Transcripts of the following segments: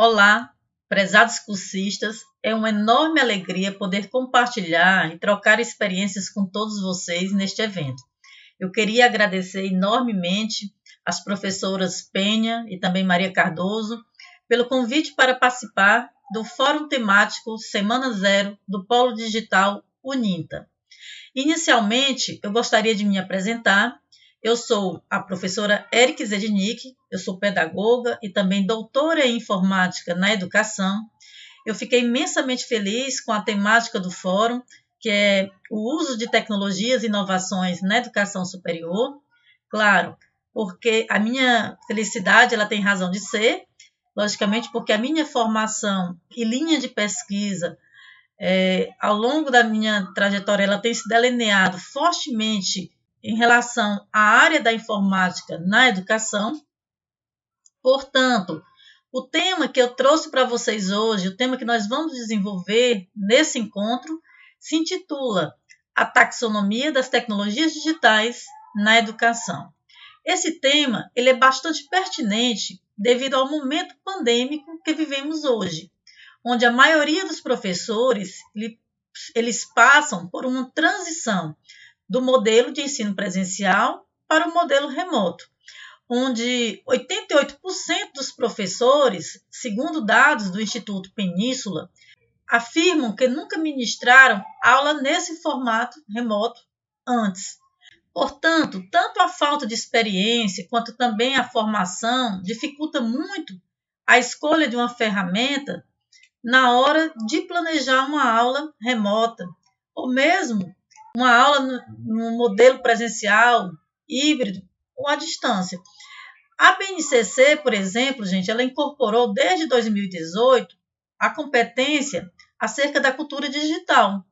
Olá, prezados cursistas, é uma enorme alegria poder compartilhar e trocar experiências com todos vocês neste evento. Eu queria agradecer enormemente às professoras Penha e também Maria Cardoso pelo convite para participar do Fórum Temático Semana Zero do Polo Digital Uninta. Inicialmente, eu gostaria de me apresentar. Eu sou a professora Eric Zednick, eu sou pedagoga e também doutora em informática na educação. Eu fiquei imensamente feliz com a temática do fórum, que é o uso de tecnologias e inovações na educação superior. Claro, porque a minha felicidade ela tem razão de ser, logicamente porque a minha formação e linha de pesquisa ao longo da minha trajetória ela tem se delineado fortemente em relação à área da informática na educação. Portanto, o tema que eu trouxe para vocês hoje, o tema que nós vamos desenvolver nesse encontro, se intitula A Taxonomia das Tecnologias Digitais na Educação. Esse tema ele é bastante pertinente devido ao momento pandêmico que vivemos hoje, onde a maioria dos professores eles passam por uma transição do modelo de ensino presencial para o modelo remoto, onde 88% dos professores, segundo dados do Instituto Península, afirmam que nunca ministraram aula nesse formato remoto antes. Portanto, tanto a falta de experiência quanto também a formação dificulta muito a escolha de uma ferramenta na hora de planejar uma aula remota, ou mesmo uma aula no modelo presencial, híbrido ou à distância. A BNCC, por exemplo, gente, ela incorporou desde 2018 a competência acerca da cultura digital.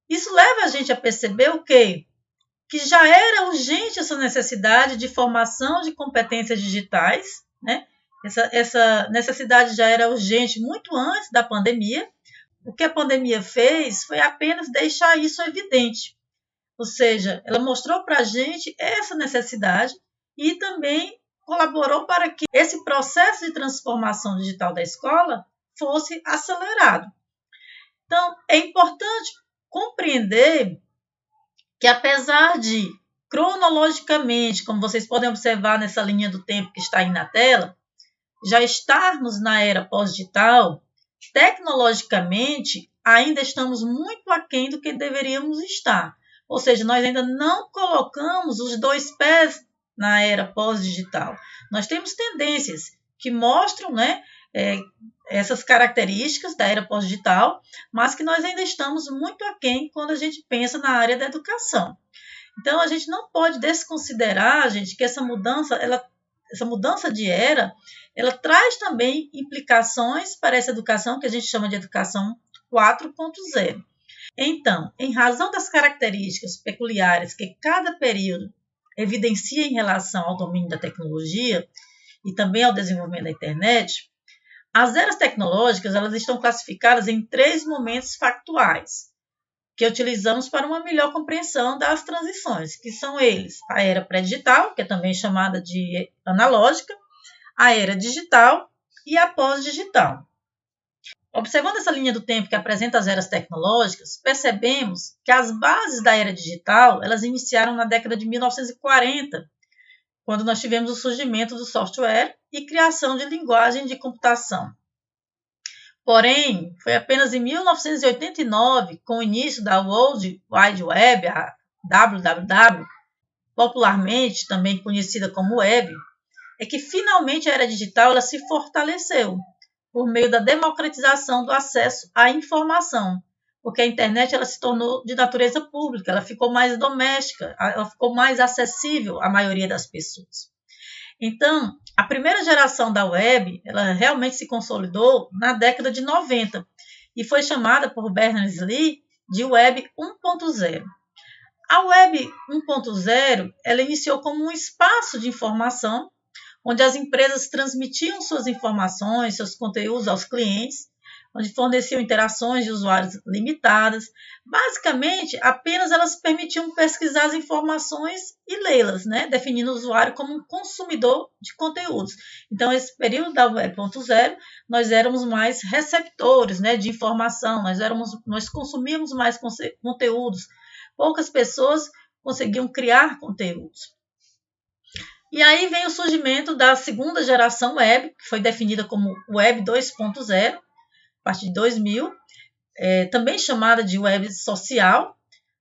Isso leva a gente a perceber o quê? Que já era urgente essa necessidade de formação de competências digitais, né? Essa necessidade já era urgente muito antes da pandemia. O que a pandemia fez foi apenas deixar isso evidente. Ou seja, ela mostrou para a gente essa necessidade e também colaborou para que esse processo de transformação digital da escola fosse acelerado. Então, é importante compreender que, apesar de, cronologicamente, como vocês podem observar nessa linha do tempo que está aí na tela, já estarmos na era pós-digital, tecnologicamente, ainda estamos muito aquém do que deveríamos estar. Ou seja, nós ainda não colocamos os dois pés na era pós-digital. Nós temos tendências que mostram, essas características da era pós-digital, mas que nós ainda estamos muito aquém quando a gente pensa na área da educação. Então, a gente não pode desconsiderar, gente, que essa mudança de era, ela traz também implicações para essa educação que a gente chama de educação 4.0. Então, em razão das características peculiares que cada período evidencia em relação ao domínio da tecnologia e também ao desenvolvimento da internet, as eras tecnológicas elas estão classificadas em 3 momentos factuais que utilizamos para uma melhor compreensão das transições, que são eles: a era pré-digital, que é também chamada de analógica, a era digital e a pós-digital. Observando essa linha do tempo que apresenta as eras tecnológicas, percebemos que as bases da era digital elas iniciaram na década de 1940, quando nós tivemos o surgimento do software e criação de linguagem de computação. Porém, foi apenas em 1989, com o início da World Wide Web, a WWW, popularmente também conhecida como web, é que finalmente a era digital ela se fortaleceu por meio da democratização do acesso à informação, porque a internet ela se tornou de natureza pública, ela ficou mais doméstica, ela ficou mais acessível à maioria das pessoas. Então, a primeira geração da web, ela realmente se consolidou na década de 90 e foi chamada por Berners-Lee de Web 1.0. A Web 1.0, ela iniciou como um espaço de informação, onde as empresas transmitiam suas informações, seus conteúdos aos clientes, onde forneciam interações de usuários limitadas. Basicamente, apenas elas permitiam pesquisar as informações e lê-las, né? Definindo o usuário como um consumidor de conteúdos. Então, esse período da Web 1.0, nós éramos mais receptores, né, de informação, nós consumíamos mais conteúdos. Poucas pessoas conseguiam criar conteúdos. E aí vem o surgimento da segunda geração web, que foi definida como Web 2.0, a partir de 2000, também chamada de web social.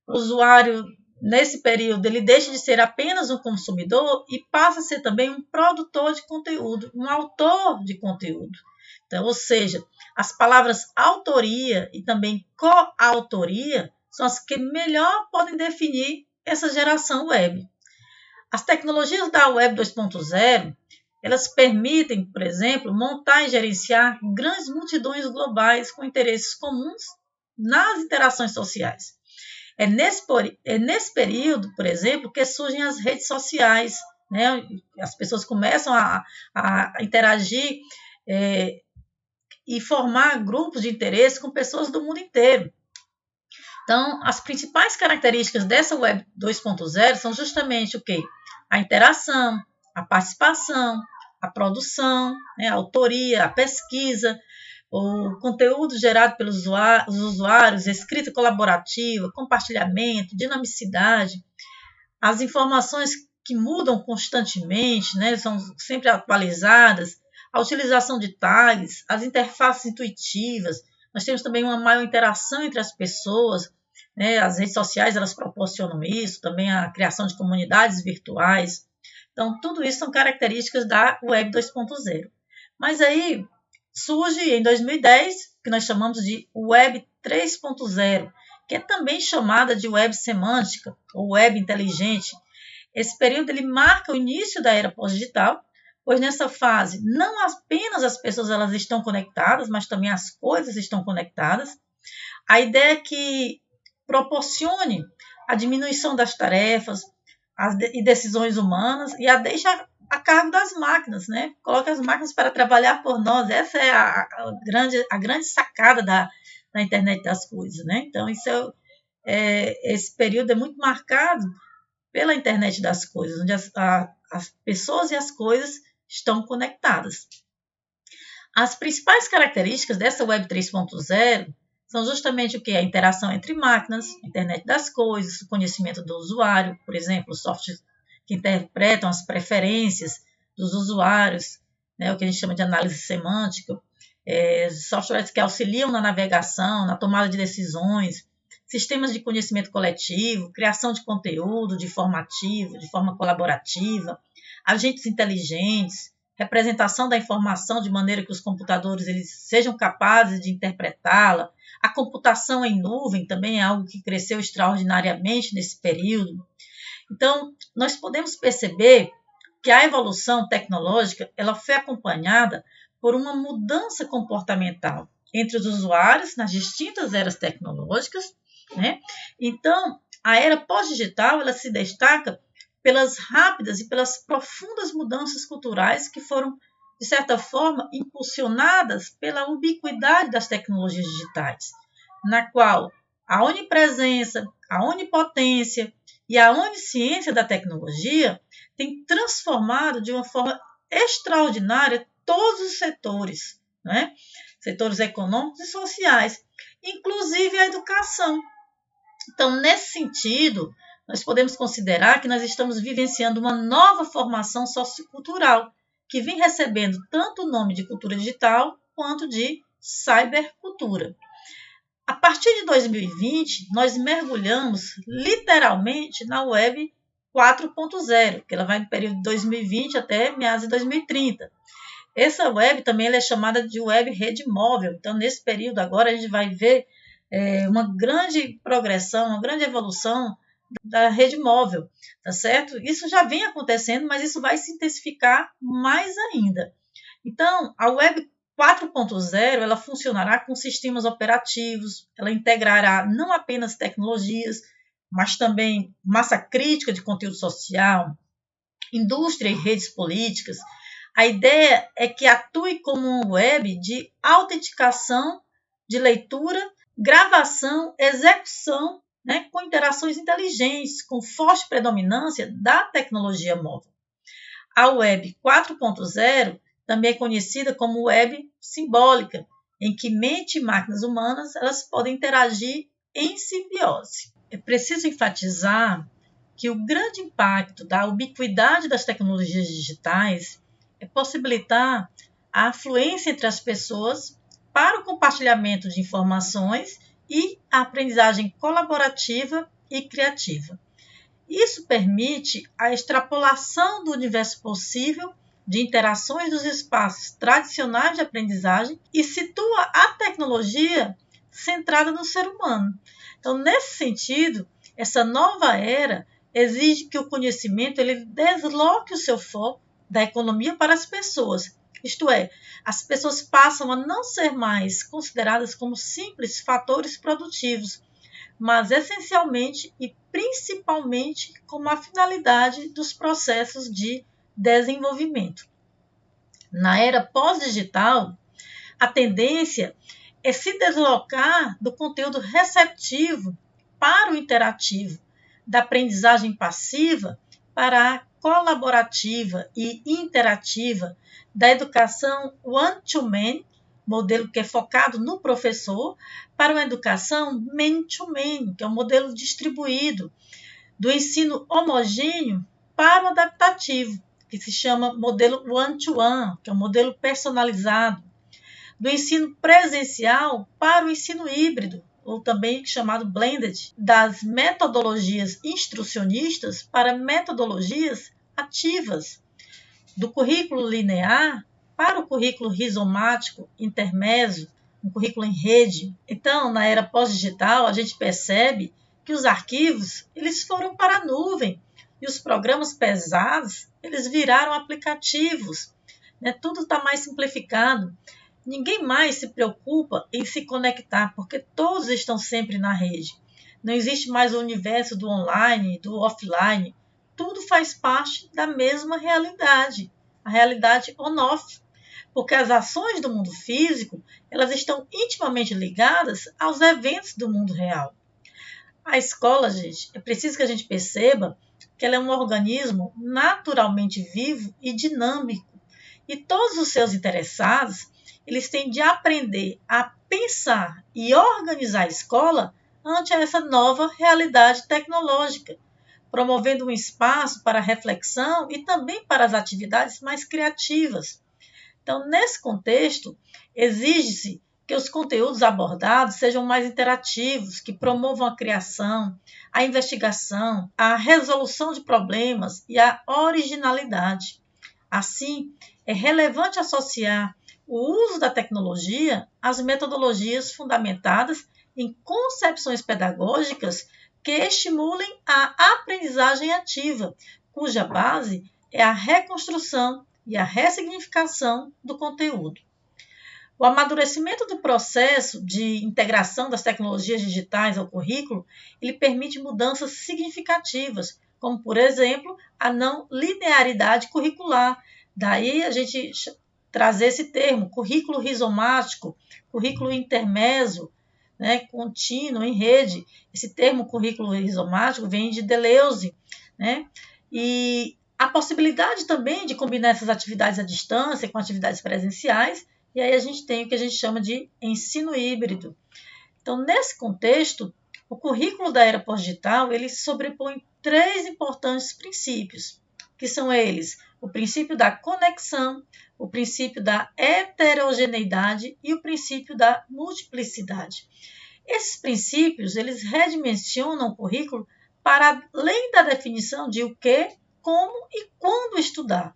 O usuário, nesse período, ele deixa de ser apenas um consumidor e passa a ser também um produtor de conteúdo, um autor de conteúdo. Então, ou seja, as palavras autoria e também coautoria são as que melhor podem definir essa geração web. As tecnologias da Web 2.0, elas permitem, por exemplo, montar e gerenciar grandes multidões globais com interesses comuns nas interações sociais. É nesse período, por exemplo, que surgem as redes sociais, né? As pessoas começam a interagir e formar grupos de interesse com pessoas do mundo inteiro. Então, as principais características dessa Web 2.0 são justamente o quê? A interação, a participação, a produção, né, a autoria, a pesquisa, o conteúdo gerado pelos usuários, escrita colaborativa, compartilhamento, dinamicidade, as informações que mudam constantemente, né, são sempre atualizadas, a utilização de tags, as interfaces intuitivas. Nós temos também uma maior interação entre as pessoas, né? As redes sociais elas proporcionam isso, também a criação de comunidades virtuais. Então, tudo isso são características da Web 2.0. Mas aí surge em 2010, que nós chamamos de Web 3.0, que é também chamada de Web semântica ou Web inteligente. Esse período ele marca o início da era pós-digital, pois nessa fase não apenas as pessoas elas estão conectadas, mas também as coisas estão conectadas. A ideia é que proporcione a diminuição das tarefas e decisões humanas e a deixa a cargo das máquinas, né? Coloca as máquinas para trabalhar por nós. Essa é a grande sacada da internet das coisas, né? Então, esse período é muito marcado pela internet das coisas, onde as pessoas e as coisas estão conectadas. As principais características dessa Web 3.0 são justamente o que? A interação entre máquinas, a internet das coisas, o conhecimento do usuário, por exemplo, softwares que interpretam as preferências dos usuários, né, o que a gente chama de análise semântica, softwares que auxiliam na navegação, na tomada de decisões, sistemas de conhecimento coletivo, criação de conteúdo de forma ativa, de forma colaborativa, agentes inteligentes, representação da informação de maneira que os computadores eles sejam capazes de interpretá-la. A computação em nuvem também é algo que cresceu extraordinariamente nesse período. Então, nós podemos perceber que a evolução tecnológica ela foi acompanhada por uma mudança comportamental entre os usuários nas distintas eras tecnológicas, né? Então, a era pós-digital ela se destaca pelas rápidas e pelas profundas mudanças culturais que foram, de certa forma, impulsionadas pela ubiquidade das tecnologias digitais, na qual a onipresença, a onipotência e a onisciência da tecnologia tem transformado de uma forma extraordinária todos os setores, né? Setores econômicos e sociais, inclusive a educação. Então, nesse sentido, nós podemos considerar que nós estamos vivenciando uma nova formação sociocultural, que vem recebendo tanto o nome de cultura digital quanto de cybercultura. A partir de 2020, nós mergulhamos literalmente na Web 4.0, que ela vai do período de 2020 até meados de 2030. Essa web também ela é chamada de web rede móvel. Então, nesse período agora, a gente vai ver uma grande progressão, uma grande evolução da rede móvel, tá certo? Isso já vem acontecendo, mas isso vai se intensificar mais ainda. Então, a Web 4.0 ela funcionará com sistemas operativos, ela integrará não apenas tecnologias, mas também massa crítica de conteúdo social, indústria e redes políticas. A ideia é que atue como uma web de autenticação de leitura, gravação, execução, né, com interações inteligentes, com forte predominância da tecnologia móvel. A Web 4.0 também é conhecida como Web simbólica, em que mente e máquinas humanas elas podem interagir em simbiose. É preciso enfatizar que o grande impacto da ubiquidade das tecnologias digitais é possibilitar a afluência entre as pessoas para o compartilhamento de informações e a aprendizagem colaborativa e criativa. Isso permite a extrapolação do universo possível de interações dos espaços tradicionais de aprendizagem e situa a tecnologia centrada no ser humano. Então, nesse sentido, essa nova era exige que o conhecimento ele desloque o seu foco da economia para as pessoas. Isto é, as pessoas passam a não ser mais consideradas como simples fatores produtivos, mas essencialmente e principalmente como a finalidade dos processos de desenvolvimento. Na era pós-digital, a tendência é se deslocar do conteúdo receptivo para o interativo, da aprendizagem passiva para a colaborativa e interativa, da educação one-to-many, modelo que é focado no professor, para uma educação man-to-many, que é um modelo distribuído, do ensino homogêneo para o adaptativo, que se chama modelo one-to-one, que é um modelo personalizado, do ensino presencial para o ensino híbrido, ou também chamado blended, das metodologias instrucionistas para metodologias ativas, do currículo linear para o currículo rizomático intermédio, um currículo em rede. Então, na era pós-digital, a gente percebe que os arquivos eles foram para a nuvem e os programas pesados eles viraram aplicativos. Né? Tudo está mais simplificado. Ninguém mais se preocupa em se conectar, porque todos estão sempre na rede. Não existe mais o universo do online, do offline. Tudo faz parte da mesma realidade, a realidade on-off, porque as ações do mundo físico elas estão intimamente ligadas aos eventos do mundo real. A escola, gente, é preciso que a gente perceba que ela é um organismo naturalmente vivo e dinâmico, e todos os seus interessados eles têm de aprender a pensar e organizar a escola ante essa nova realidade tecnológica, promovendo um espaço para reflexão e também para as atividades mais criativas. Então, nesse contexto, exige-se que os conteúdos abordados sejam mais interativos, que promovam a criação, a investigação, a resolução de problemas e a originalidade. Assim, é relevante associar o uso da tecnologia às metodologias fundamentadas em concepções pedagógicas que estimulem a aprendizagem ativa, cuja base é a reconstrução e a ressignificação do conteúdo. O amadurecimento do processo de integração das tecnologias digitais ao currículo, ele permite mudanças significativas, como, por exemplo, a não linearidade curricular. Daí a gente trazer esse termo, currículo rizomático, currículo intermédio, né, contínuo, em rede. Esse termo currículo rizomático vem de Deleuze, né? E a possibilidade também de combinar essas atividades à distância com atividades presenciais, e aí a gente tem o que a gente chama de ensino híbrido. Então, nesse contexto, o currículo da era pós-digital, ele sobrepõe 3 importantes princípios, que são eles: o princípio da conexão, o princípio da heterogeneidade e o princípio da multiplicidade. Esses princípios, eles redimensionam o currículo para além da definição de o que, como e quando estudar,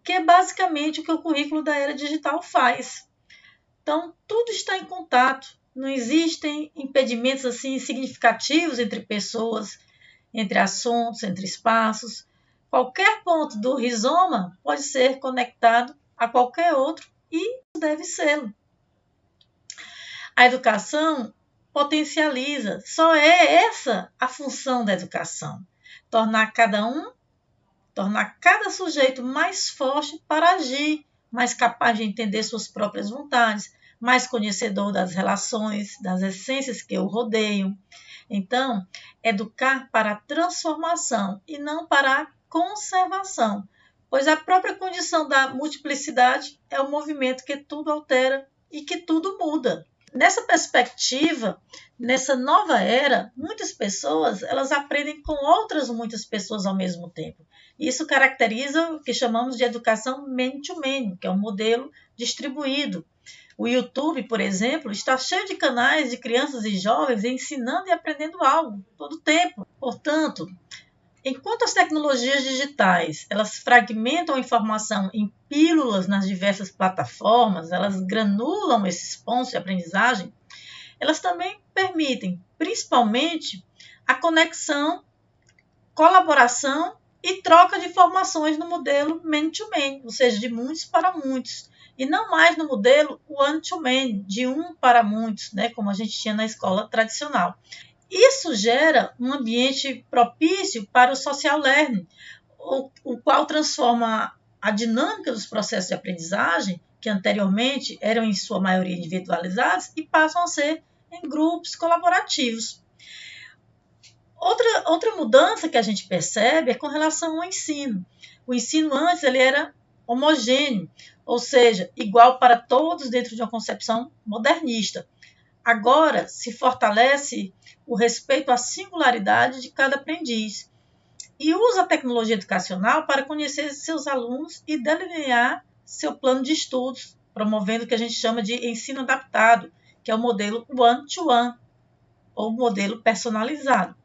que é basicamente o que o currículo da era digital faz. Então, tudo está em contato, não existem impedimentos assim significativos entre pessoas, entre assuntos, entre espaços. Qualquer ponto do rizoma pode ser conectado a qualquer outro e deve ser. A educação potencializa, só é essa a função da educação, tornar cada sujeito mais forte para agir, mais capaz de entender suas próprias vontades, mais conhecedor das relações, das essências que o rodeiam. Então, educar para a transformação e não para a conservação, pois a própria condição da multiplicidade é o movimento que tudo altera e que tudo muda. Nessa perspectiva, nessa nova era, muitas pessoas elas aprendem com outras muitas pessoas ao mesmo tempo. Isso caracteriza o que chamamos de educação man-to-man, que é um modelo distribuído. O YouTube, por exemplo, está cheio de canais de crianças e jovens ensinando e aprendendo algo todo o tempo. Portanto, enquanto as tecnologias digitais elas fragmentam a informação em pílulas nas diversas plataformas, elas granulam esses pontos de aprendizagem, elas também permitem, principalmente, a conexão, colaboração e troca de informações no modelo man-to-man, ou seja, de muitos para muitos, e não mais no modelo one-to-man, de um para muitos, né, como a gente tinha na escola tradicional. Isso gera um ambiente propício para o social learning, o qual transforma a dinâmica dos processos de aprendizagem, que anteriormente eram em sua maioria individualizados, e passam a ser em grupos colaborativos. Outra mudança que a gente percebe é com relação ao ensino. O ensino antes ele era homogêneo, ou seja, igual para todos dentro de uma concepção modernista. Agora se fortalece o respeito à singularidade de cada aprendiz e usa a tecnologia educacional para conhecer seus alunos e delinear seu plano de estudos, promovendo o que a gente chama de ensino adaptado, que é o modelo one-to-one, ou modelo personalizado.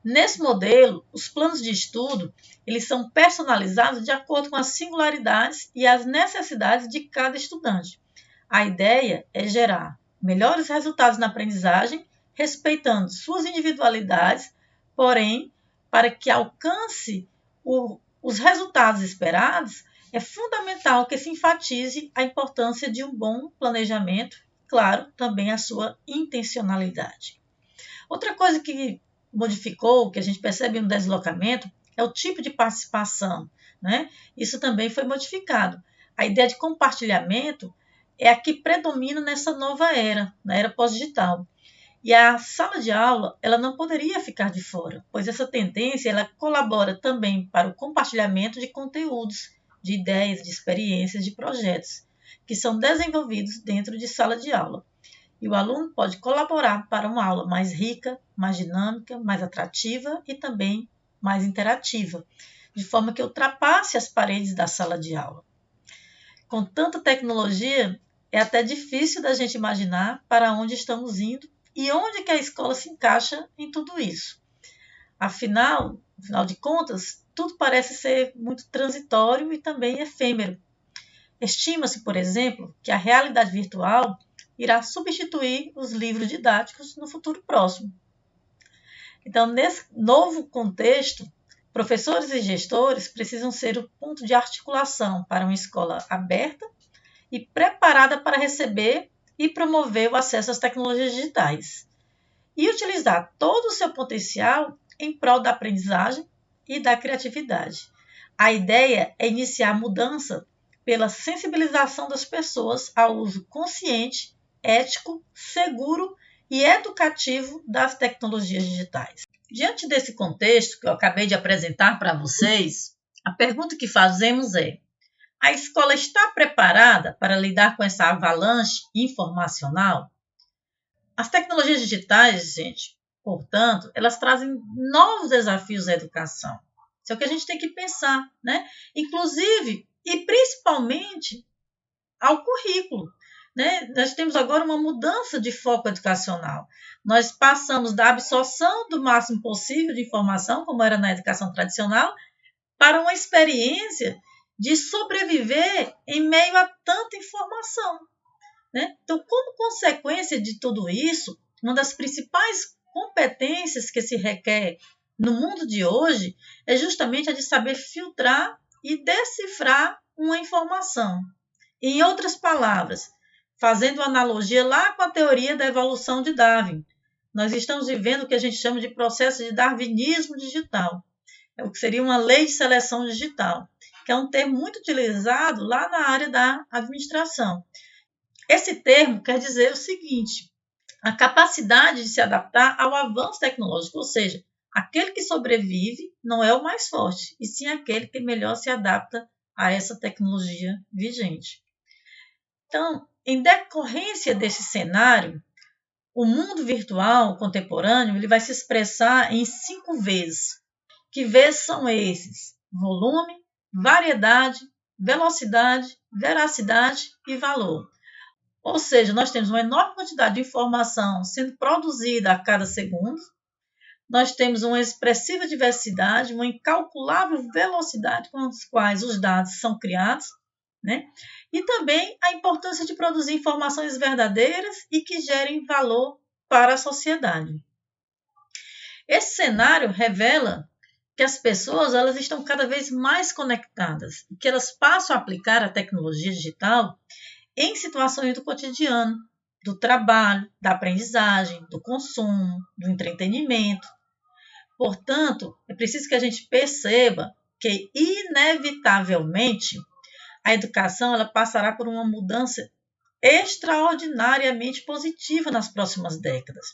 Nesse modelo, os planos de estudo eles são personalizados de acordo com as singularidades e as necessidades de cada estudante. A ideia é gerar melhores resultados na aprendizagem, respeitando suas individualidades, porém, para que alcance os resultados esperados, é fundamental que se enfatize a importância de um bom planejamento, claro, também a sua intencionalidade. Outra coisa que modificou, que a gente percebe no deslocamento, é o tipo de participação, né? Isso também foi modificado. A ideia de compartilhamento é a que predomina nessa nova era, na era pós-digital. E a sala de aula, ela não poderia ficar de fora, pois essa tendência ela colabora também para o compartilhamento de conteúdos, de ideias, de experiências, de projetos, que são desenvolvidos dentro de sala de aula. E o aluno pode colaborar para uma aula mais rica, mais dinâmica, mais atrativa e também mais interativa, de forma que ultrapasse as paredes da sala de aula. Com tanta tecnologia, é até difícil da gente imaginar para onde estamos indo e onde que a escola se encaixa em tudo isso. Afinal de contas, tudo parece ser muito transitório e também efêmero. Estima-se, por exemplo, que a realidade virtual irá substituir os livros didáticos no futuro próximo. Então, nesse novo contexto, professores e gestores precisam ser o ponto de articulação para uma escola aberta e preparada para receber e promover o acesso às tecnologias digitais e utilizar todo o seu potencial em prol da aprendizagem e da criatividade. A ideia é iniciar a mudança pela sensibilização das pessoas ao uso consciente, ético, seguro e educativo das tecnologias digitais. Diante desse contexto que eu acabei de apresentar para vocês, a pergunta que fazemos é: a escola está preparada para lidar com essa avalanche informacional? As tecnologias digitais, gente, portanto, elas trazem novos desafios à educação. Isso é o que a gente tem que pensar, né? Inclusive e principalmente ao currículo, né? Nós temos agora uma mudança de foco educacional. Nós passamos da absorção do máximo possível de informação, como era na educação tradicional, para uma experiência de sobreviver em meio a tanta informação, né? Então, como consequência de tudo isso, uma das principais competências que se requer no mundo de hoje é justamente a de saber filtrar e decifrar uma informação. Em outras palavras, fazendo analogia lá com a teoria da evolução de Darwin, nós estamos vivendo o que a gente chama de processo de darwinismo digital, é o que seria uma lei de seleção digital, que é um termo muito utilizado lá na área da administração. Esse termo quer dizer o seguinte: a capacidade de se adaptar ao avanço tecnológico, ou seja, aquele que sobrevive não é o mais forte, e sim aquele que melhor se adapta a essa tecnologia vigente. Então, em decorrência desse cenário, o mundo virtual contemporâneo ele vai se expressar em 5 Vs. Que Vs são esses? Volume, variedade, velocidade, veracidade e valor. Ou seja, nós temos uma enorme quantidade de informação sendo produzida a cada segundo, nós temos uma expressiva diversidade, uma incalculável velocidade com as quais os dados são criados, né? E também a importância de produzir informações verdadeiras e que gerem valor para a sociedade. Esse cenário revela que as pessoas elas estão cada vez mais conectadas e que elas passam a aplicar a tecnologia digital em situações do cotidiano, do trabalho, da aprendizagem, do consumo, do entretenimento. Portanto, é preciso que a gente perceba que, inevitavelmente, a educação ela passará por uma mudança extraordinariamente positiva nas próximas décadas,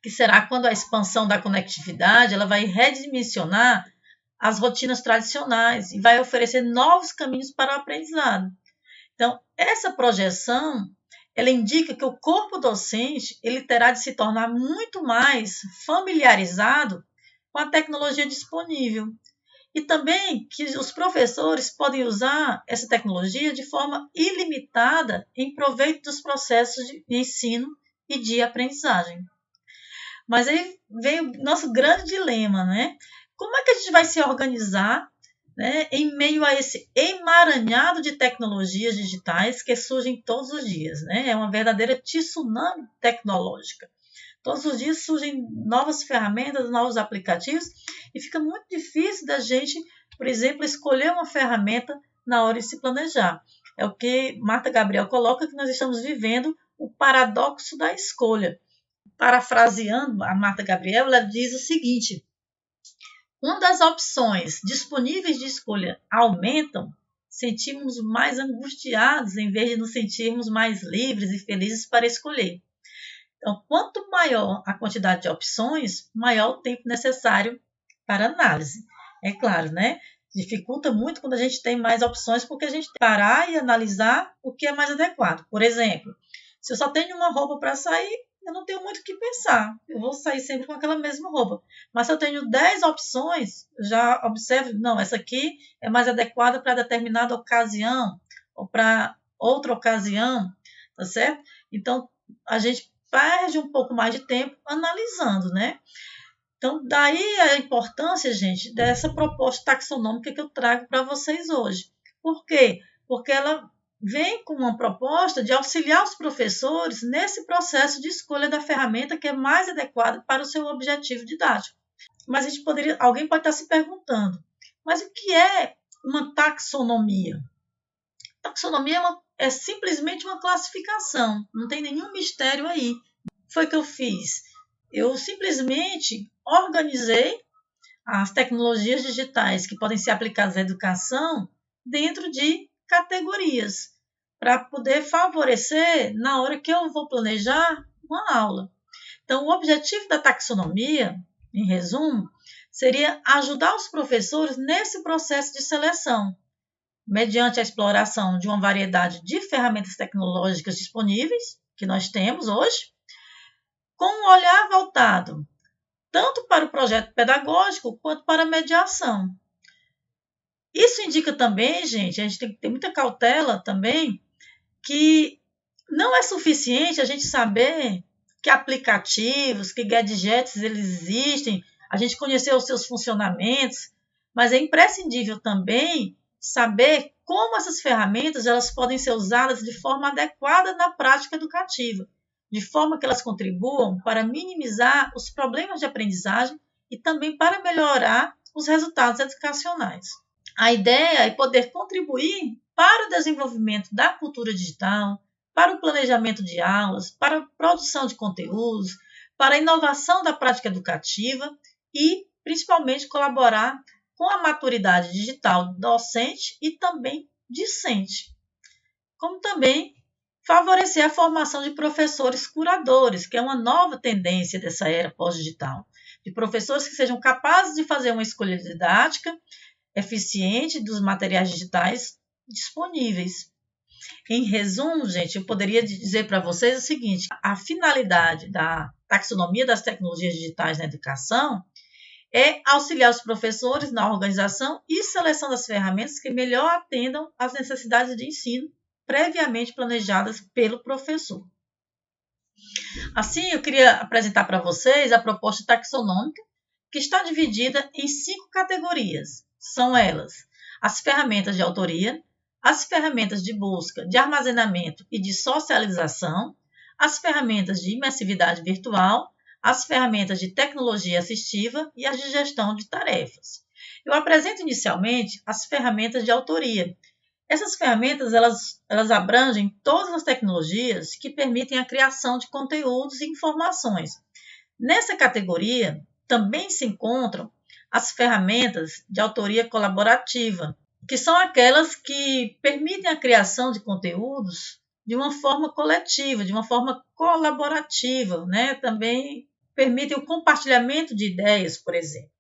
que será quando a expansão da conectividade ela vai redimensionar as rotinas tradicionais e vai oferecer novos caminhos para o aprendizado. Então, essa projeção, ela indica que o corpo docente ele terá de se tornar muito mais familiarizado com a tecnologia disponível. E também que os professores podem usar essa tecnologia de forma ilimitada em proveito dos processos de ensino e de aprendizagem. Mas aí vem o nosso grande dilema, né? Como é que a gente vai se organizar, né, em meio a esse emaranhado de tecnologias digitais que surgem todos os dias, né? É uma verdadeira tsunami tecnológica. Todos os dias surgem novas ferramentas, novos aplicativos e fica muito difícil da gente, por exemplo, escolher uma ferramenta na hora de se planejar. É o que Marta Gabriel coloca, que nós estamos vivendo o paradoxo da escolha. Parafraseando a Marta Gabriel, ela diz o seguinte: quando as opções disponíveis de escolha aumentam, sentimos mais angustiados em vez de nos sentirmos mais livres e felizes para escolher. Então, quanto maior a quantidade de opções, maior o tempo necessário para análise. É claro, né? Dificulta muito quando a gente tem mais opções, porque a gente tem que parar e analisar o que é mais adequado. Por exemplo, se eu só tenho uma roupa para sair, eu não tenho muito o que pensar. Eu vou sair sempre com aquela mesma roupa. Mas se eu tenho 10 opções, já observo, não, essa aqui é mais adequada para determinada ocasião ou para outra ocasião, tá certo? Então, a gente perde um pouco mais de tempo analisando, né? Então, daí a importância, gente, dessa proposta taxonômica que eu trago para vocês hoje. Por quê? Porque ela vem com uma proposta de auxiliar os professores nesse processo de escolha da ferramenta que é mais adequada para o seu objetivo didático. Mas alguém pode estar se perguntando, mas o que é uma taxonomia? Taxonomia é simplesmente uma classificação, não tem nenhum mistério aí. Foi que eu fiz? Eu simplesmente organizei as tecnologias digitais que podem ser aplicadas à educação dentro de categorias, para poder favorecer na hora que eu vou planejar uma aula. Então, o objetivo da taxonomia, em resumo, seria ajudar os professores nesse processo de seleção, mediante a exploração de uma variedade de ferramentas tecnológicas disponíveis, que nós temos hoje, com um olhar voltado tanto para o projeto pedagógico quanto para a mediação. Isso indica também, gente, a gente tem que ter muita cautela também, que não é suficiente a gente saber que aplicativos, que gadgets eles existem, a gente conhecer os seus funcionamentos, mas é imprescindível também saber como essas ferramentas elas podem ser usadas de forma adequada na prática educativa, de forma que elas contribuam para minimizar os problemas de aprendizagem e também para melhorar os resultados educacionais. A ideia é poder contribuir para o desenvolvimento da cultura digital, para o planejamento de aulas, para a produção de conteúdos, para a inovação da prática educativa e, principalmente, colaborar com a maturidade digital docente e também discente, como também favorecer a formação de professores curadores, que é uma nova tendência dessa era pós-digital, de professores que sejam capazes de fazer uma escolha didática eficiente dos materiais digitais disponíveis. Em resumo, gente, eu poderia dizer para vocês o seguinte: a finalidade da taxonomia das tecnologias digitais na educação é auxiliar os professores na organização e seleção das ferramentas que melhor atendam às necessidades de ensino previamente planejadas pelo professor. Assim, eu queria apresentar para vocês a proposta taxonômica, que está dividida em 5 categorias. São elas: as ferramentas de autoria, as ferramentas de busca, de armazenamento e de socialização, as ferramentas de imersividade virtual, as ferramentas de tecnologia assistiva e as de gestão de tarefas. Eu apresento inicialmente as ferramentas de autoria. Essas ferramentas elas abrangem todas as tecnologias que permitem a criação de conteúdos e informações. Nessa categoria também se encontram as ferramentas de autoria colaborativa, que são aquelas que permitem a criação de conteúdos de uma forma coletiva, de uma forma colaborativa, né? Também permitem o compartilhamento de ideias, por exemplo.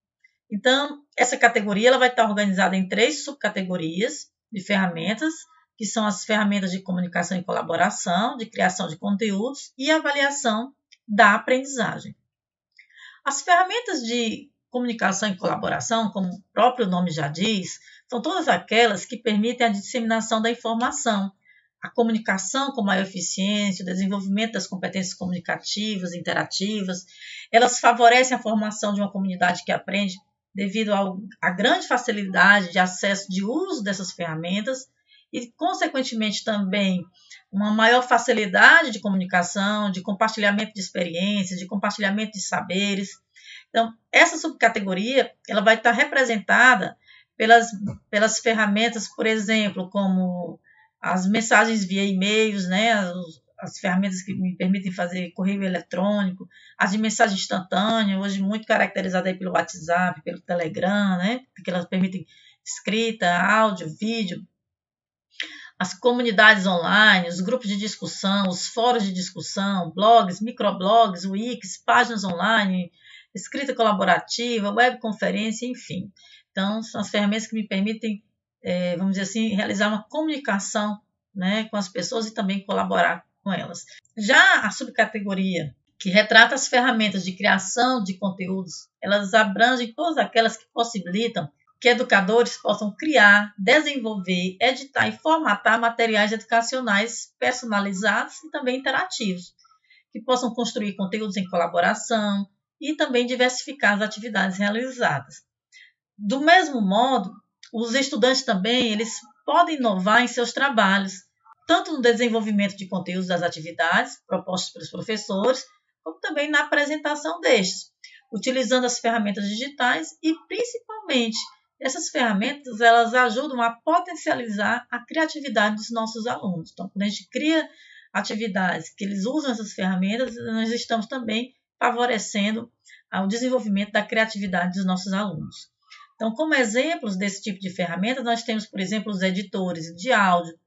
Então, essa categoria ela vai estar organizada em 3 subcategorias de ferramentas, que são as ferramentas de comunicação e colaboração, de criação de conteúdos e avaliação da aprendizagem. As ferramentas de comunicação e colaboração, como o próprio nome já diz, são todas aquelas que permitem a disseminação da informação, a comunicação com maior eficiência, o desenvolvimento das competências comunicativas, interativas. Elas favorecem a formação de uma comunidade que aprende devido à grande facilidade de acesso de uso dessas ferramentas e, consequentemente, também uma maior facilidade de comunicação, de compartilhamento de experiências, de compartilhamento de saberes. Então, essa subcategoria ela vai estar representada pelas ferramentas, por exemplo, como as mensagens via e-mails, né, as ferramentas que me permitem fazer correio eletrônico, as de mensagem instantânea, hoje muito caracterizada aí pelo WhatsApp, pelo Telegram, né, que elas permitem escrita, áudio, vídeo, as comunidades online, os grupos de discussão, os fóruns de discussão, blogs, microblogs, wikis, páginas online, escrita colaborativa, webconferência, enfim. Então, são as ferramentas que me permitem, vamos dizer assim, realizar uma comunicação, né, com as pessoas e também colaborar com elas. Já a subcategoria que retrata as ferramentas de criação de conteúdos, elas abrangem todas aquelas que possibilitam que educadores possam criar, desenvolver, editar e formatar materiais educacionais personalizados e também interativos, que possam construir conteúdos em colaboração e também diversificar as atividades realizadas. Do mesmo modo, os estudantes também eles podem inovar em seus trabalhos, tanto no desenvolvimento de conteúdos das atividades propostas pelos professores, como também na apresentação destes, utilizando as ferramentas digitais e, principalmente, essas ferramentas elas ajudam a potencializar a criatividade dos nossos alunos. Então, quando a gente cria atividades que eles usam essas ferramentas, nós estamos também favorecendo o desenvolvimento da criatividade dos nossos alunos. Então, como exemplos desse tipo de ferramenta, nós temos, por exemplo, os editores de áudio,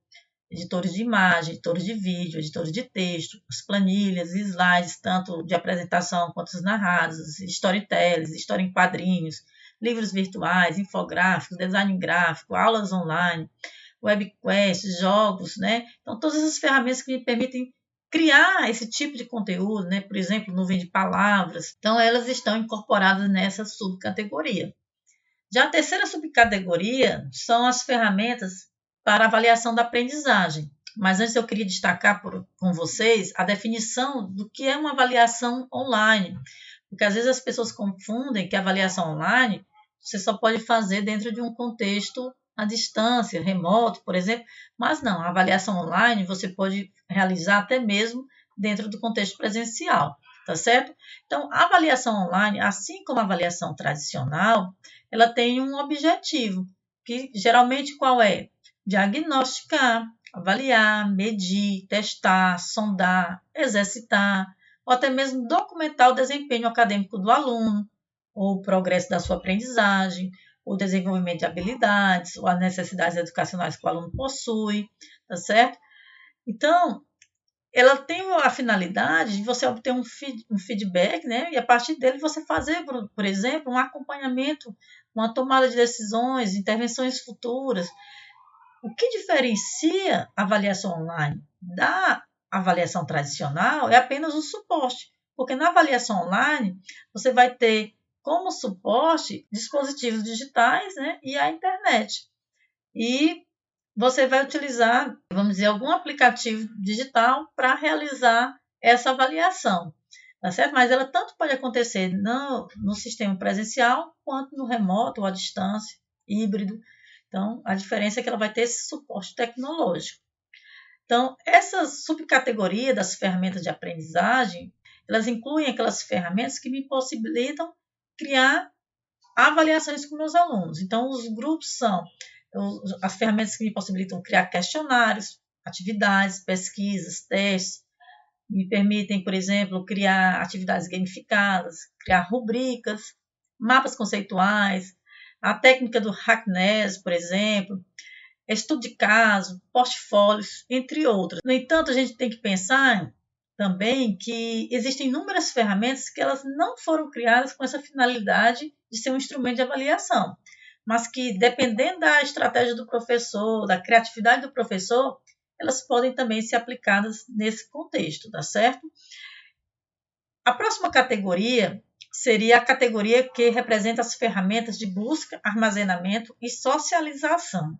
editores de imagem, editores de vídeo, editores de texto, as planilhas e slides, tanto de apresentação quanto os narrados, storytellers, história em quadrinhos, livros virtuais, infográficos, design gráfico, aulas online, webquests, jogos, né? Então, todas essas ferramentas que me permitem criar esse tipo de conteúdo, né? Por exemplo, nuvem de palavras. Então, elas estão incorporadas nessa subcategoria. Já a terceira subcategoria são as ferramentas para avaliação da aprendizagem. Mas antes eu queria destacar com vocês a definição do que é uma avaliação online. Porque às vezes as pessoas confundem que a avaliação online você só pode fazer dentro de um contexto à distância, remoto, por exemplo. Mas não, a avaliação online você pode realizar até mesmo dentro do contexto presencial, tá certo? Então, a avaliação online, assim como a avaliação tradicional, ela tem um objetivo, que geralmente qual é? Diagnosticar, avaliar, medir, testar, sondar, exercitar, ou até mesmo documentar o desempenho acadêmico do aluno, ou o progresso da sua aprendizagem, o desenvolvimento de habilidades, ou as necessidades educacionais que o aluno possui, tá certo? Então, ela tem a finalidade de você obter um feedback, né? E a partir dele você fazer, por exemplo, um acompanhamento, uma tomada de decisões, intervenções futuras. O que diferencia a avaliação online da avaliação tradicional é apenas o suporte, porque na avaliação online você vai ter como suporte dispositivos digitais, né, e a internet. E você vai utilizar, vamos dizer, algum aplicativo digital para realizar essa avaliação, tá certo? Mas ela tanto pode acontecer no sistema presencial quanto no remoto ou à distância, híbrido. Então, a diferença é que ela vai ter esse suporte tecnológico. Então, essa subcategoria das ferramentas de aprendizagem, elas incluem aquelas ferramentas que me possibilitam criar avaliações com meus alunos. Então, os grupos são as ferramentas que me possibilitam criar questionários, atividades, pesquisas, testes, me permitem, por exemplo, criar atividades gamificadas, criar rubricas, mapas conceituais, a técnica do Hackness, por exemplo, estudo de caso, portfólios, entre outros. No entanto, a gente tem que pensar também que existem inúmeras ferramentas que elas não foram criadas com essa finalidade de ser um instrumento de avaliação, mas que, dependendo da estratégia do professor, da criatividade do professor, elas podem também ser aplicadas nesse contexto, tá certo? A próxima categoria seria a categoria que representa as ferramentas de busca, armazenamento e socialização.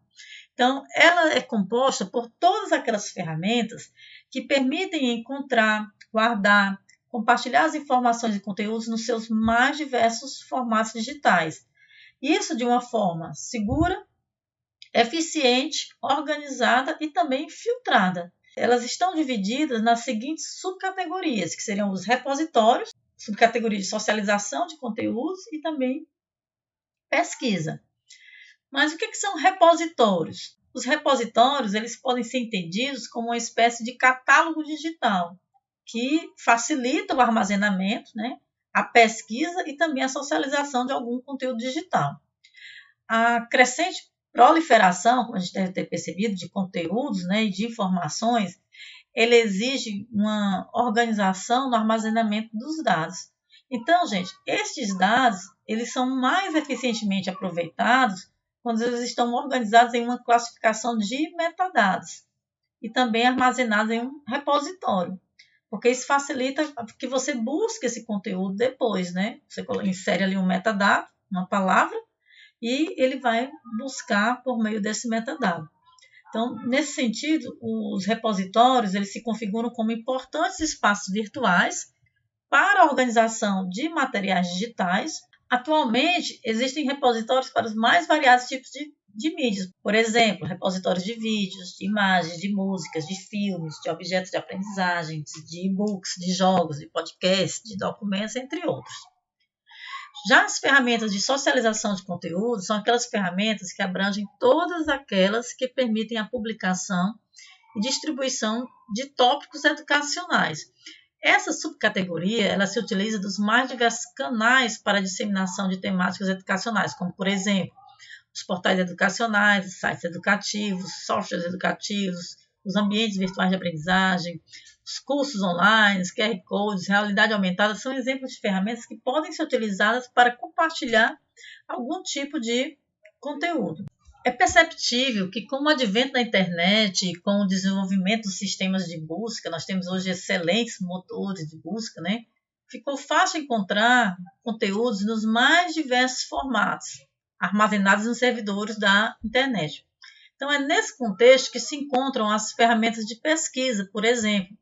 Então, ela é composta por todas aquelas ferramentas que permitem encontrar, guardar, compartilhar as informações e conteúdos nos seus mais diversos formatos digitais. Isso de uma forma segura, eficiente, organizada e também filtrada. Elas estão divididas nas seguintes subcategorias, que seriam os repositórios, subcategoria de socialização de conteúdos e também pesquisa. Mas o que são repositórios? Os repositórios eles podem ser entendidos como uma espécie de catálogo digital, que facilita o armazenamento, né, a pesquisa e também a socialização de algum conteúdo digital. A crescente proliferação, como a gente deve ter percebido, de conteúdos, né, e de informações, ele exige uma organização no armazenamento dos dados. Então, gente, estes dados eles são mais eficientemente aproveitados quando eles estão organizados em uma classificação de metadados e também armazenados em um repositório, porque isso facilita que você busque esse conteúdo depois, né? Você insere ali um metadado, uma palavra, e ele vai buscar por meio desse metadado. Então, nesse sentido, os repositórios eles se configuram como importantes espaços virtuais para a organização de materiais digitais. Atualmente, existem repositórios para os mais variados tipos de mídias. Por exemplo, repositórios de vídeos, de imagens, de músicas, de filmes, de objetos de aprendizagem, de e-books, de jogos, de podcasts, de documentos, entre outros. Já as ferramentas de socialização de conteúdo são aquelas ferramentas que abrangem todas aquelas que permitem a publicação e distribuição de tópicos educacionais. Essa subcategoria ela se utiliza dos mais diversos canais para a disseminação de temáticas educacionais, como, por exemplo, os portais educacionais, os sites educativos, softwares educativos, os ambientes virtuais de aprendizagem, os cursos online, os QR Codes, realidade aumentada, são exemplos de ferramentas que podem ser utilizadas para compartilhar algum tipo de conteúdo. É perceptível que, com o advento da internet e com o desenvolvimento dos sistemas de busca, nós temos hoje excelentes motores de busca, né? Ficou fácil encontrar conteúdos nos mais diversos formatos, armazenados nos servidores da internet. Então, é nesse contexto que se encontram as ferramentas de pesquisa, por exemplo,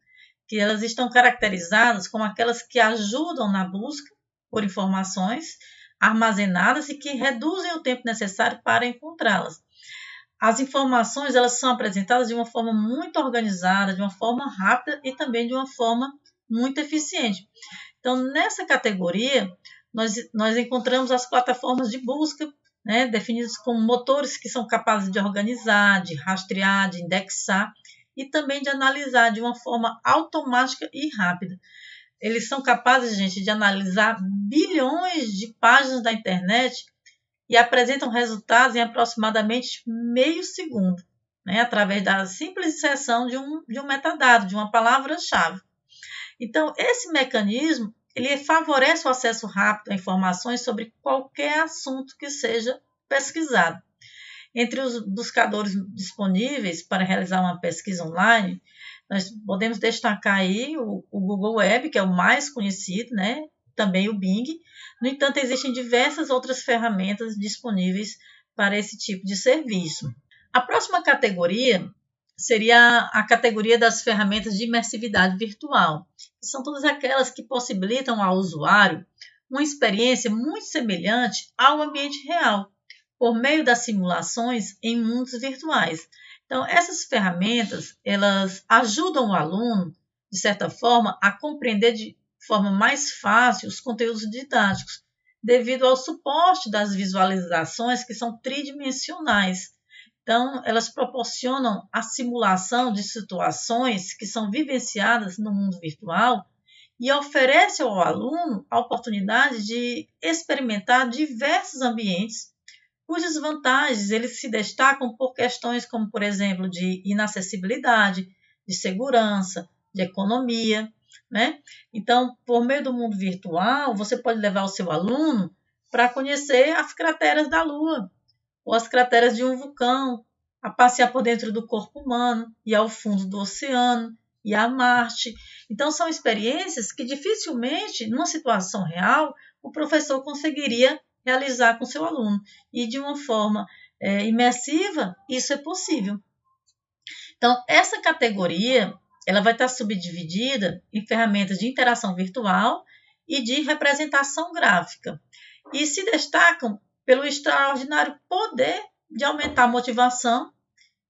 que elas estão caracterizadas como aquelas que ajudam na busca por informações armazenadas e que reduzem o tempo necessário para encontrá-las. As informações elas são apresentadas de uma forma muito organizada, de uma forma rápida e também de uma forma muito eficiente. Então, nessa categoria, nós encontramos as plataformas de busca, né, definidas como motores que são capazes de organizar, de rastrear, de indexar e também de analisar de uma forma automática e rápida. Eles são capazes, gente, de analisar bilhões de páginas da internet e apresentam resultados em aproximadamente meio segundo. né, através da simples inserção de um metadado, de uma palavra-chave. Então, esse mecanismo ele favorece o acesso rápido a informações sobre qualquer assunto que seja pesquisado. Entre os buscadores disponíveis para realizar uma pesquisa online, nós podemos destacar aí o Google Web, que é o mais conhecido, né? Também o Bing. No entanto, existem diversas outras ferramentas disponíveis para esse tipo de serviço. A próxima categoria seria a categoria das ferramentas de imersividade virtual, que são todas aquelas que possibilitam ao usuário uma experiência muito semelhante ao ambiente real, por meio das simulações em mundos virtuais. Então, essas ferramentas, elas ajudam o aluno, de certa forma, a compreender de forma mais fácil os conteúdos didáticos, devido ao suporte das visualizações que são tridimensionais. Então, elas proporcionam a simulação de situações que são vivenciadas no mundo virtual e oferecem ao aluno a oportunidade de experimentar diversos ambientes cujas vantagens eles se destacam por questões como, por exemplo, de inacessibilidade, de segurança, de economia, né? Então, por meio do mundo virtual, você pode levar o seu aluno para conhecer as crateras da Lua, ou as crateras de um vulcão, a passear por dentro do corpo humano, e ao fundo do oceano, e a Marte. Então, são experiências que dificilmente, numa situação real, o professor conseguiria realizar com seu aluno. E de uma forma imersiva, isso é possível. Então, essa categoria ela vai estar subdividida em ferramentas de interação virtual e de representação gráfica. E se destacam pelo extraordinário poder de aumentar a motivação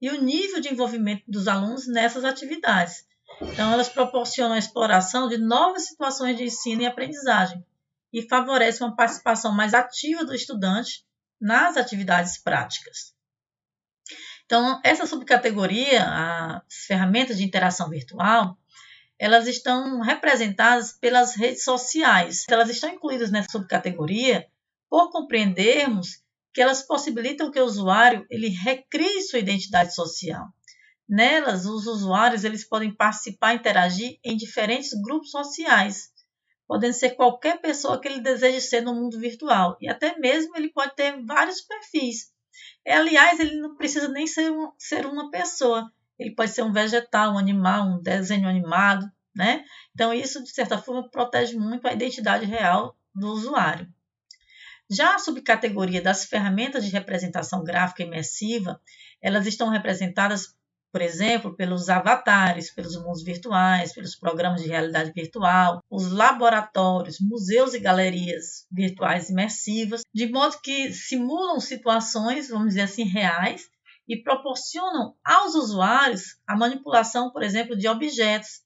e o nível de envolvimento dos alunos nessas atividades. Então, elas proporcionam a exploração de novas situações de ensino e aprendizagem e favorecem uma participação mais ativa do estudante nas atividades práticas. Então, essa subcategoria, as ferramentas de interação virtual, elas estão representadas pelas redes sociais. Elas estão incluídas nessa subcategoria por compreendermos que elas possibilitam que o usuário ele recrie sua identidade social. Nelas, os usuários eles podem participar e interagir em diferentes grupos sociais, podendo ser qualquer pessoa que ele deseje ser no mundo virtual, e até mesmo ele pode ter vários perfis. Aliás, ele não precisa nem ser uma pessoa, ele pode ser um vegetal, um animal, um desenho animado, né? Então, isso, de certa forma, protege muito a identidade real do usuário. Já a subcategoria das ferramentas de representação gráfica imersiva, elas estão representadas, por exemplo, pelos avatares, pelos mundos virtuais, pelos programas de realidade virtual, os laboratórios, museus e galerias virtuais imersivas, de modo que simulam situações, vamos dizer assim, reais e proporcionam aos usuários a manipulação, por exemplo, de objetos,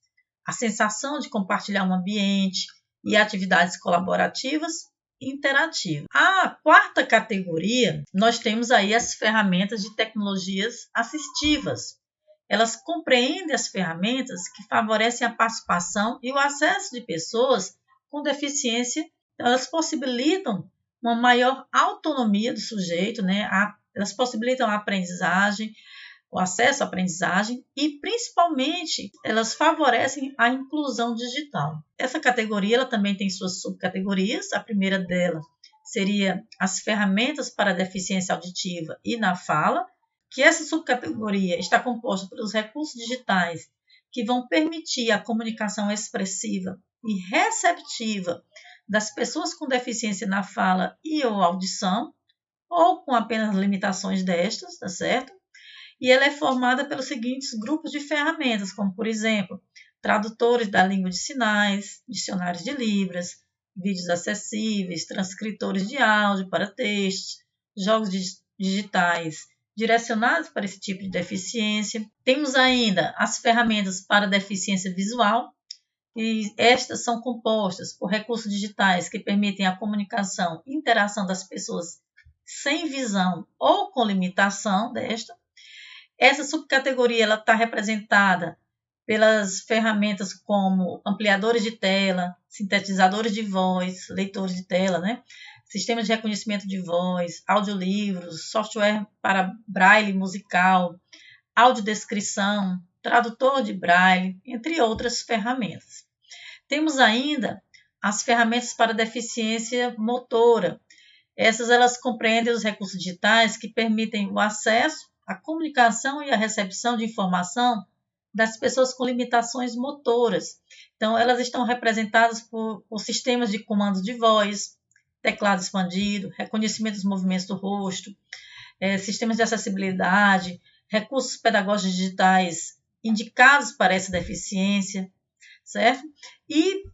a sensação de compartilhar um ambiente e atividades colaborativas interativas. A quarta categoria, nós temos aí as ferramentas de tecnologias assistivas. Elas compreendem as ferramentas que favorecem a participação e o acesso de pessoas com deficiência. Elas possibilitam uma maior autonomia do sujeito, né? Elas possibilitam a aprendizagem, o acesso à aprendizagem e, principalmente, elas favorecem a inclusão digital. Essa categoria ela também tem suas subcategorias. A primeira dela seria as ferramentas para a deficiência auditiva e na fala, que essa subcategoria está composta pelos recursos digitais que vão permitir a comunicação expressiva e receptiva das pessoas com deficiência na fala e ou audição, ou com apenas limitações destas, tá certo? E ela é formada pelos seguintes grupos de ferramentas, como, por exemplo, tradutores da língua de sinais, dicionários de libras, vídeos acessíveis, transcritores de áudio para textos, jogos digitais direcionados para esse tipo de deficiência. Temos ainda as ferramentas para deficiência visual, e estas são compostas por recursos digitais que permitem a comunicação e interação das pessoas sem visão ou com limitação desta. Essa subcategoria está representada pelas ferramentas como ampliadores de tela, sintetizadores de voz, leitores de tela, né? Sistemas de reconhecimento de voz, audiolivros, software para braille musical, audiodescrição, tradutor de braille, entre outras ferramentas. Temos ainda as ferramentas para deficiência motora. Elas compreendem os recursos digitais que permitem o acesso, a comunicação e a recepção de informação das pessoas com limitações motoras. Então, elas estão representadas por sistemas de comando de voz, teclado expandido, reconhecimento dos movimentos do rosto, sistemas de acessibilidade, recursos pedagógicos digitais indicados para essa deficiência, certo? E,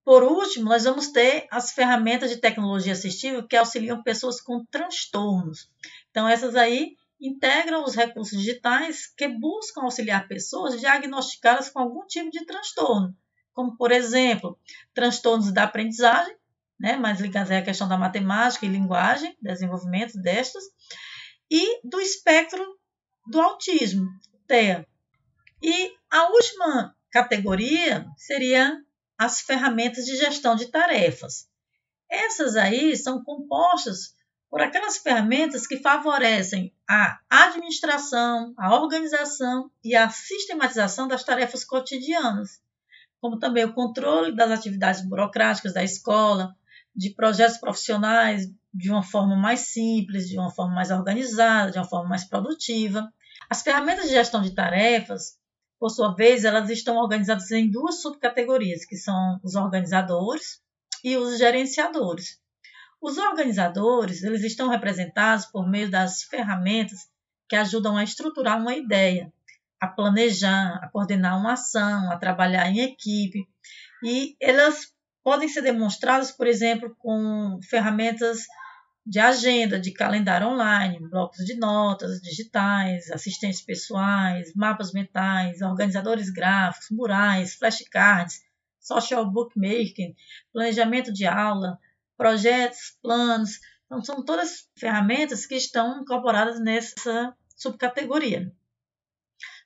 por último, nós vamos ter as ferramentas de tecnologia assistiva que auxiliam pessoas com transtornos. Então, essas aí integram os recursos digitais que buscam auxiliar pessoas diagnosticadas com algum tipo de transtorno, como, por exemplo, transtornos da aprendizagem, né, mais ligados à questão da matemática e linguagem, desenvolvimento destas, e do espectro do autismo, TEA. E a última categoria seria as ferramentas de gestão de tarefas. Essas aí são compostas por aquelas ferramentas que favorecem a administração, a organização e a sistematização das tarefas cotidianas, como também o controle das atividades burocráticas da escola, de projetos profissionais de uma forma mais simples, de uma forma mais organizada, de uma forma mais produtiva. As ferramentas de gestão de tarefas, por sua vez, elas estão organizadas em duas subcategorias, que são os organizadores e os gerenciadores. Os organizadores, eles estão representados por meio das ferramentas que ajudam a estruturar uma ideia, a planejar, a coordenar uma ação, a trabalhar em equipe. E elas podem ser demonstradas, por exemplo, com ferramentas de agenda, de calendário online, blocos de notas digitais, assistentes pessoais, mapas mentais, organizadores gráficos, murais, flashcards, social bookmaking, planejamento de aula, projetos, planos. Então, são todas ferramentas que estão incorporadas nessa subcategoria.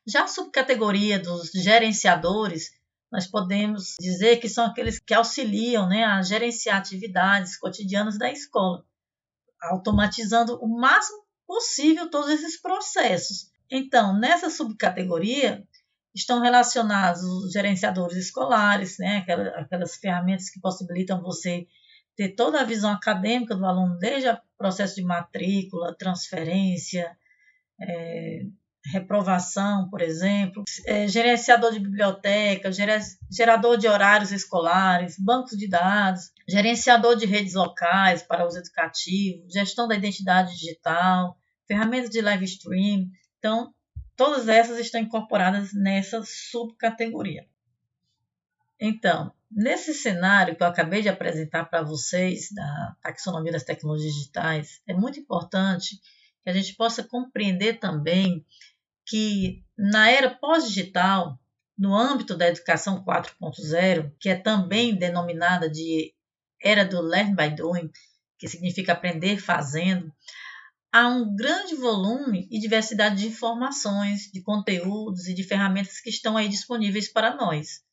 Já a subcategoria dos gerenciadores, nós podemos dizer que são aqueles que auxiliam, né, a gerenciar atividades cotidianas da escola, automatizando o máximo possível todos esses processos. Então, nessa subcategoria, estão relacionados os gerenciadores escolares, né, aquelas ferramentas que possibilitam você ter toda a visão acadêmica do aluno, desde o processo de matrícula, transferência, reprovação, por exemplo, gerenciador de biblioteca, gerador de horários escolares, bancos de dados, gerenciador de redes locais para uso educativo, gestão da identidade digital, ferramentas de live stream. Então, todas essas estão incorporadas nessa subcategoria. Então, nesse cenário que eu acabei de apresentar para vocês, da taxonomia das tecnologias digitais, é muito importante que a gente possa compreender também que na era pós-digital, no âmbito da educação 4.0, que é também denominada de era do Learn by Doing, que significa aprender fazendo, há um grande volume e diversidade de informações, de conteúdos e de ferramentas que estão aí disponíveis para nós.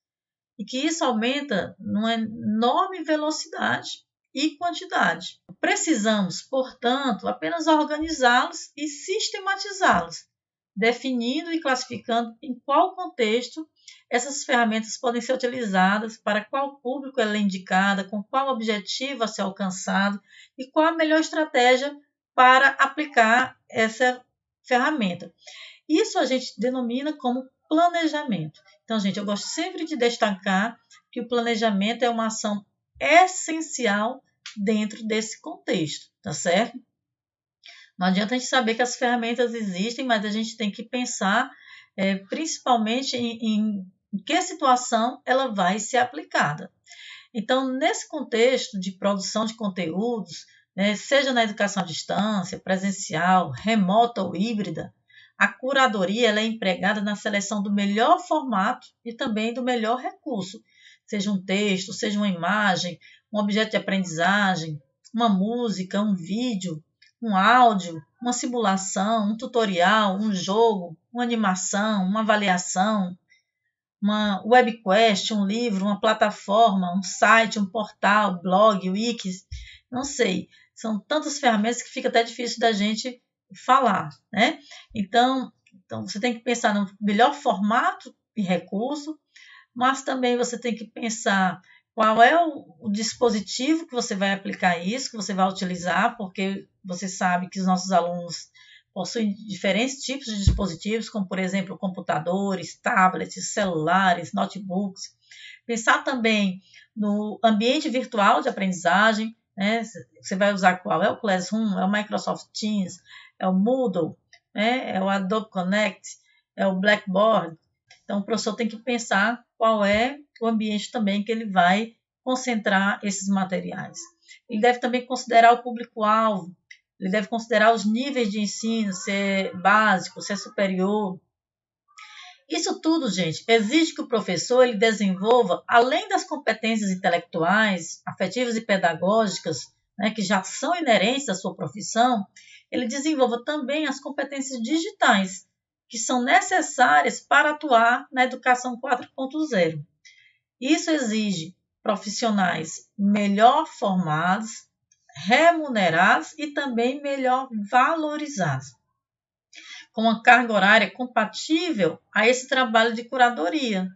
E que isso aumenta numa enorme velocidade e quantidade. Precisamos, portanto, apenas organizá-los e sistematizá-los, definindo e classificando em qual contexto essas ferramentas podem ser utilizadas, para qual público ela é indicada, com qual objetivo a ser alcançado e qual a melhor estratégia para aplicar essa ferramenta. Isso a gente denomina como planejamento. Então, gente, eu gosto sempre de destacar que o planejamento é uma ação essencial dentro desse contexto, tá certo? Não adianta a gente saber que as ferramentas existem, mas a gente tem que pensar principalmente em que situação ela vai ser aplicada. Então, nesse contexto de produção de conteúdos, seja na educação à distância, presencial, remota ou híbrida, a curadoria ela é empregada na seleção do melhor formato e também do melhor recurso, seja um texto, seja uma imagem, um objeto de aprendizagem, uma música, um vídeo, um áudio, uma simulação, um tutorial, um jogo, uma animação, uma avaliação, uma webquest, um livro, uma plataforma, um site, um portal, blog, wikis, não sei. São tantas ferramentas que fica até difícil da gente falar, né? Então, Então, você tem que pensar no melhor formato e recurso, mas também você tem que pensar qual é o dispositivo que você vai aplicar isso, que você vai utilizar, porque você sabe que os nossos alunos possuem diferentes tipos de dispositivos, como, por exemplo, computadores, tablets, celulares, notebooks. Pensar também no ambiente virtual de aprendizagem, né? Você vai usar qual? É o Classroom, é o Microsoft Teams, é o Moodle, né? É o Adobe Connect, é o Blackboard. Então, o professor tem que pensar qual é o ambiente também que ele vai concentrar esses materiais. Ele deve também considerar o público-alvo, ele deve considerar os níveis de ensino, se é básico, se é superior. Isso tudo, gente, exige que o professor ele desenvolva, além das competências intelectuais, afetivas e pedagógicas, né, que já são inerentes à sua profissão, ele desenvolva também as competências digitais, que são necessárias para atuar na educação 4.0. Isso exige profissionais melhor formados, remunerados e também melhor valorizados, com uma carga horária compatível a esse trabalho de curadoria.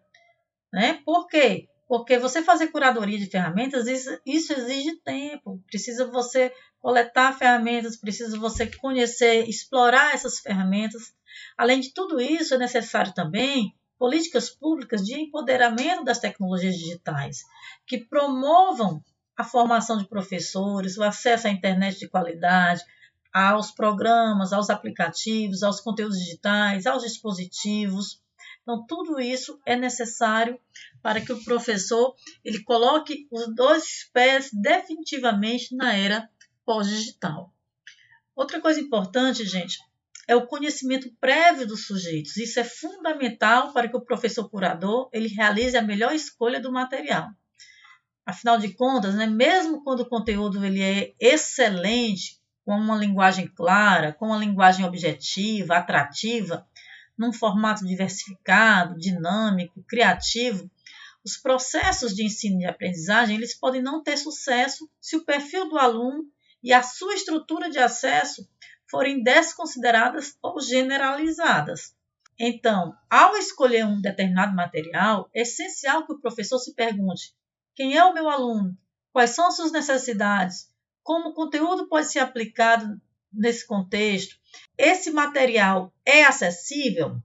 Né? Por quê? Porque você fazer curadoria de ferramentas, isso exige tempo. Precisa você coletar ferramentas, precisa você conhecer, explorar essas ferramentas. Além de tudo isso, é necessário também políticas públicas de empoderamento das tecnologias digitais, que promovam a formação de professores, o acesso à internet de qualidade, aos programas, aos aplicativos, aos conteúdos digitais, aos dispositivos. Então, tudo isso é necessário para que o professor ele coloque os dois pés definitivamente na era pós-digital. Outra coisa importante, gente, é o conhecimento prévio dos sujeitos. Isso é fundamental para que o professor curador ele realize a melhor escolha do material. Afinal de contas, né, mesmo quando o conteúdo ele é excelente, com uma linguagem clara, com uma linguagem objetiva, atrativa, num formato diversificado, dinâmico, criativo, os processos de ensino e aprendizagem eles podem não ter sucesso se o perfil do aluno e a sua estrutura de acesso forem desconsideradas ou generalizadas. Então, ao escolher um determinado material, é essencial que o professor se pergunte: quem é o meu aluno? Quais são as suas necessidades? Como o conteúdo pode ser aplicado nesse contexto? Esse material é acessível?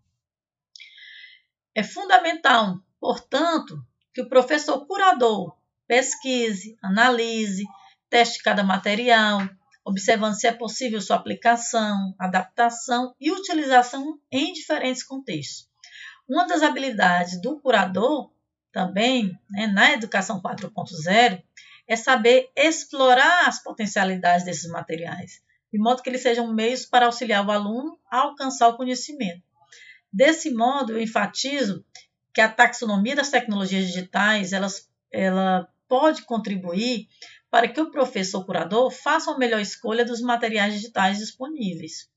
É fundamental, portanto, que o professor curador pesquise, analise, teste cada material, observando se é possível sua aplicação, adaptação e utilização em diferentes contextos. Uma das habilidades do curador também, né, na educação 4.0, é saber explorar as potencialidades desses materiais, de modo que eles sejam meios para auxiliar o aluno a alcançar o conhecimento. Desse modo, eu enfatizo que a taxonomia das tecnologias digitais ela pode contribuir para que o professor curador faça uma melhor escolha dos materiais digitais disponíveis.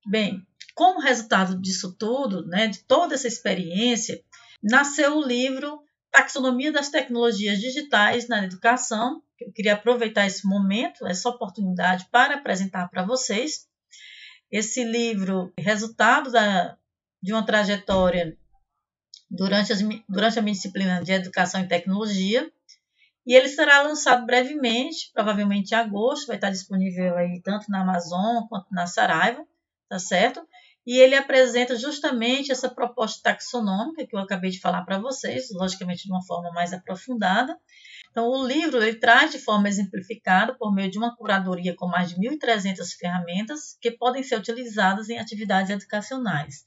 Bem, como resultado disso tudo, né, de toda essa experiência, nasceu o livro Taxonomia das Tecnologias Digitais na Educação. Eu queria aproveitar esse momento, essa oportunidade para apresentar para vocês. Esse livro é resultado de uma trajetória durante a minha disciplina de Educação e Tecnologia, e ele será lançado brevemente, provavelmente em agosto, vai estar disponível aí tanto na Amazon quanto na Saraiva, tá certo? E ele apresenta justamente essa proposta taxonômica que eu acabei de falar para vocês, logicamente de uma forma mais aprofundada. Então, o livro ele traz de forma exemplificada, por meio de uma curadoria com mais de 1.300 ferramentas que podem ser utilizadas em atividades educacionais.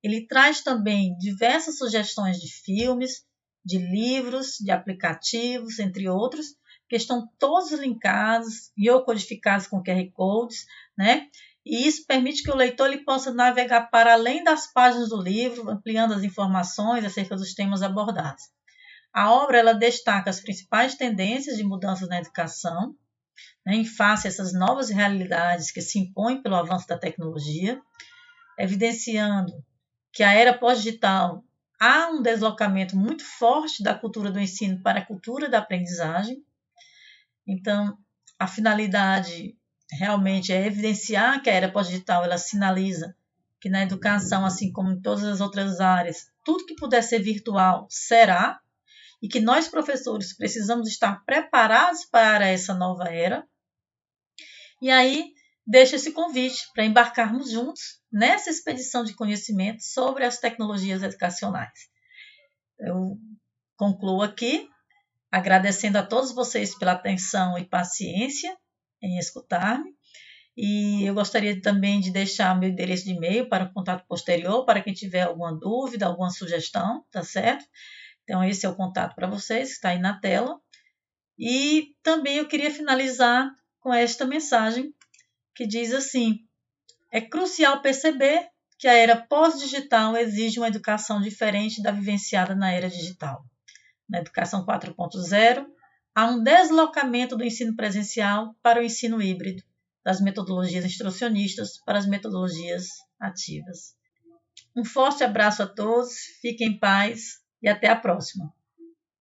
Ele traz também diversas sugestões de filmes, de livros, de aplicativos, entre outros, que estão todos linkados e ou codificados com QR Codes, né? E isso permite que o leitor ele possa navegar para além das páginas do livro, ampliando as informações acerca dos temas abordados. A obra ela destaca as principais tendências de mudanças na educação, né, em face a essas novas realidades que se impõem pelo avanço da tecnologia, evidenciando que a era pós-digital há um deslocamento muito forte da cultura do ensino para a cultura da aprendizagem. Então, a finalidade realmente é evidenciar que a era pós-digital ela sinaliza que na educação, assim como em todas as outras áreas, tudo que puder ser virtual será, e que nós, professores, precisamos estar preparados para essa nova era. E aí, deixo esse convite para embarcarmos juntos nessa expedição de conhecimento sobre as tecnologias educacionais. Eu concluo aqui, agradecendo a todos vocês pela atenção e paciência em escutar-me. E eu gostaria também de deixar meu endereço de e-mail para o contato posterior, para quem tiver alguma dúvida, alguma sugestão, tá certo? Então, esse é o contato para vocês, que está aí na tela. E também eu queria finalizar com esta mensagem, que diz assim: é crucial perceber que a era pós-digital exige uma educação diferente da vivenciada na era digital. Na educação 4.0, há um deslocamento do ensino presencial para o ensino híbrido, das metodologias instrucionistas para as metodologias ativas. Um forte abraço a todos, fiquem em paz e até a próxima.